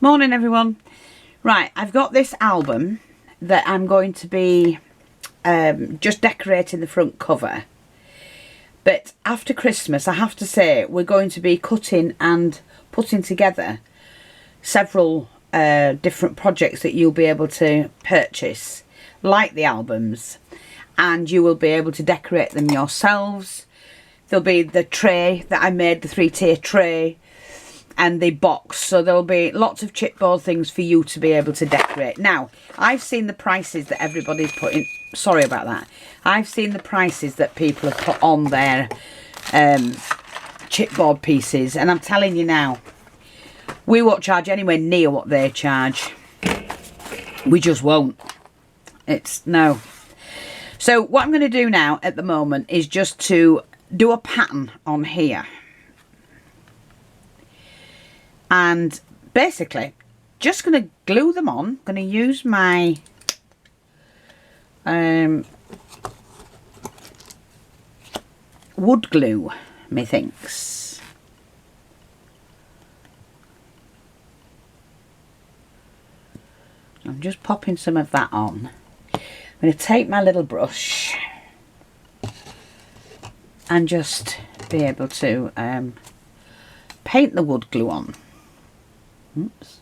Morning everyone. Right, I've got this album that I'm going to be just decorating the front cover. But after Christmas, I have to say, we're going to be cutting and putting together several different projects that you'll be able to purchase, like the albums, and you will be able to decorate them yourselves. There'll be the tray that I made, the 3-tier tray, and the box, so there'll be lots of chipboard things for you to be able to decorate. Now, I've seen the prices that everybody's putting, sorry about that, I've seen the prices that people have put on their chipboard pieces, and I'm telling you now, we won't charge anywhere near what they charge. We just won't. It's no. So what I'm going to do now at the moment is just to do a pattern on here. And basically, just going to glue them on. Going to use my wood glue, methinks. I'm just popping some of that on. I'm going to take my little brush and just be able to paint the wood glue on. Oops.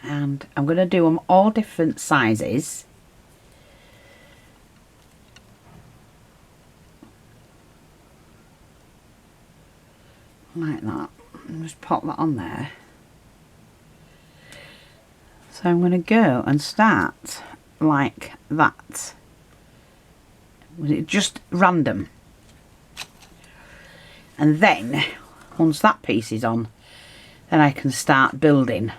And I'm going to do them all different sizes. Like that. And just pop that on there. So I'm going to go and start like that. Just random. And then, once that piece is on, then I can start building.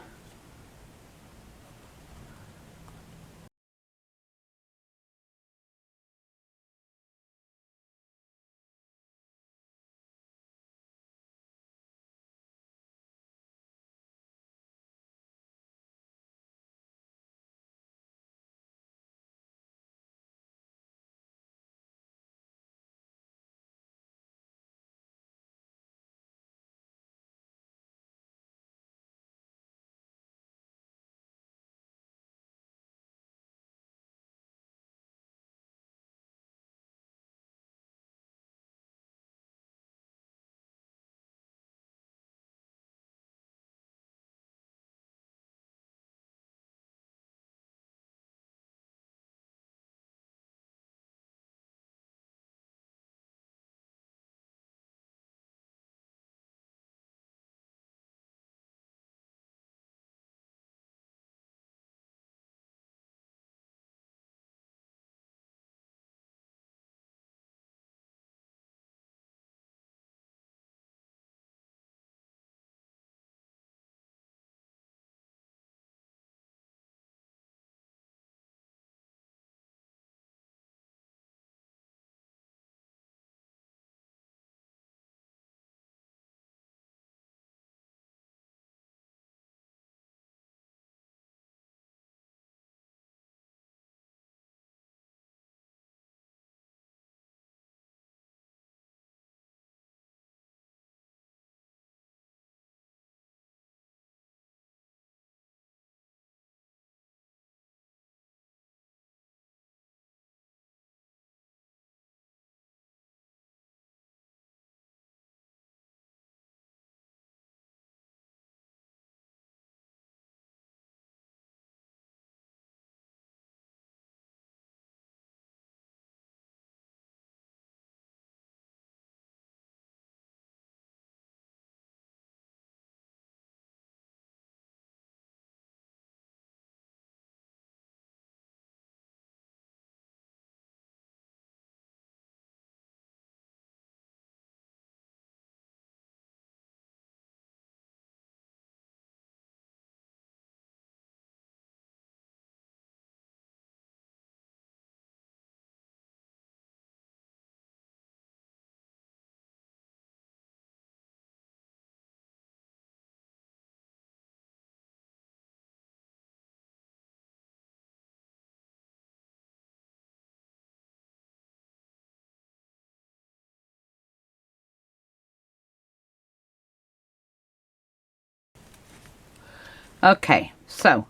Okay, so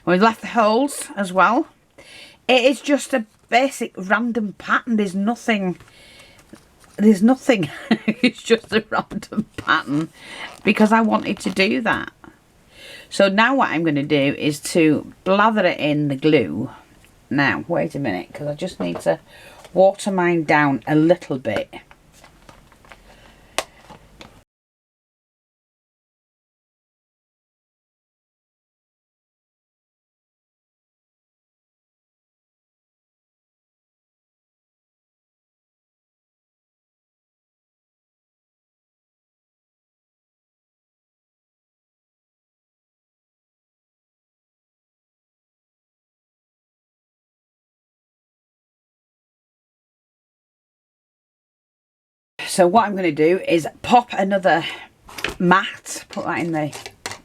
we've left the holes as well. It is just a basic random pattern. There's nothing. It's just a random pattern because I wanted to do that. So now what I'm going to do is to blather it in the glue. Now, wait a minute, because I just need to water mine down a little bit. So what I'm going to do is pop another mat, put that in the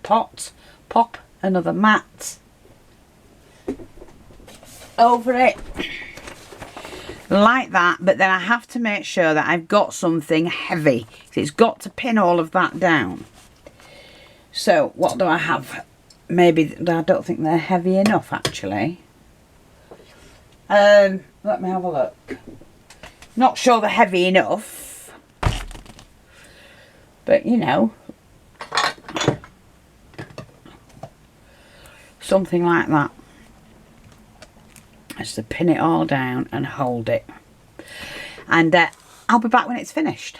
pot, pop another mat over it like that, but then I have to make sure that I've got something heavy, so it's got to pin all of that down. So what do I have? Maybe I don't think they're heavy enough actually. Let me have a look. Not sure they're heavy enough, but you know, something like that. Just to pin it all down and hold it. And I'll be back when it's finished.